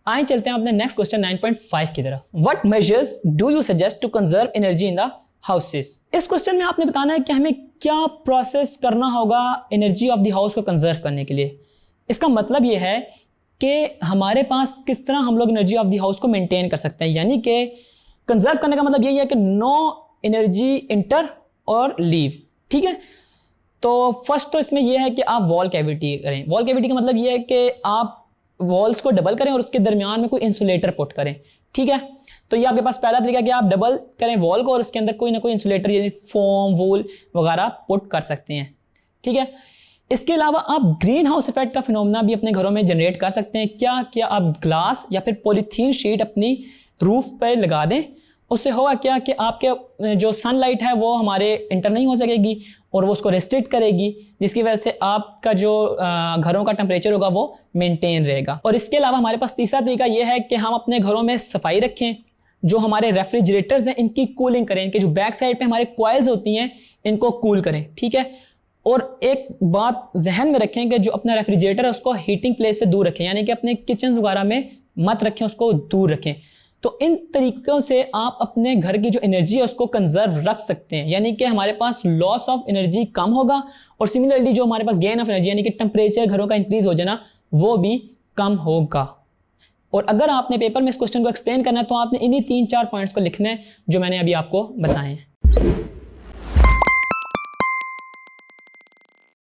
आइए चलते हैं अपने नेक्स्ट क्वेश्चन 9.5 की तरफ। What measures do you suggest to conserve energy in the houses. इस क्वेश्चन में आपने बताना है कि हमें क्या प्रोसेस करना होगा एनर्जी ऑफ द हाउस को कंजर्व करने के लिए। इसका मतलब ये है कि हमारे पास किस तरह हम लोग एनर्जी ऑफ द हाउस को मेंटेन कर सकते हैं, यानी कि कंजर्व करने का मतलब यही है कि नो एनर्जी इंटर और लीव। ठीक है, तो फर्स्ट तो इसमें यह है कि आप वॉल कैविटी करें। वॉल कैविटी का मतलब यह है कि आप वॉल्स को डबल करें और उसके दरमियान में कोई इंसुलेटर पुट करें। ठीक है, तो ये आपके पास पहला तरीका कि आप डबल करें वॉल को और उसके अंदर कोई ना कोई इंसुलेटर यानी फोम वूल वगैरह पुट कर सकते हैं। ठीक है, इसके अलावा आप ग्रीन हाउस इफेक्ट का फिनोमेना भी अपने घरों में जनरेट कर सकते हैं। क्या आप ग्लास या फिर पॉलीथीन शीट अपनी रूफ पर लगा दें। उससे होगा क्या कि आपके जो सनलाइट है वो हमारे इंटर नहीं हो सकेगी और वो उसको रेस्ट्रिक्ट करेगी, जिसकी वजह से आपका जो घरों का टेम्परेचर होगा वो मेंटेन रहेगा। और इसके अलावा हमारे पास तीसरा तरीका ये है कि हम अपने घरों में सफाई रखें। जो हमारे रेफ्रिजरेटर्स हैं इनकी कूलिंग करें, इनके जो बैक साइड पे हमारे कॉइल्स होती हैं इनको कूल करें। ठीक है, और एक बात जहन में रखें कि जो अपना रेफ्रिजरेटर है उसको हीटिंग प्लेस से दूर रखें, यानी कि अपने किचन वगैरह में मत रखें, उसको दूर रखें। तो इन तरीकों से आप अपने घर की जो एनर्जी है उसको कंजर्व रख सकते हैं, यानी कि हमारे पास लॉस ऑफ एनर्जी कम होगा और सिमिलरली जो हमारे पास गेन ऑफ एनर्जी यानी कि टेम्परेचर घरों का इंक्रीज हो जाना वो भी कम होगा। और अगर आपने पेपर में इस क्वेश्चन को एक्सप्लेन करना है तो आपने इन्हीं 3-4 पॉइंट्स को लिखना है जो मैंने अभी आपको बताए हैं।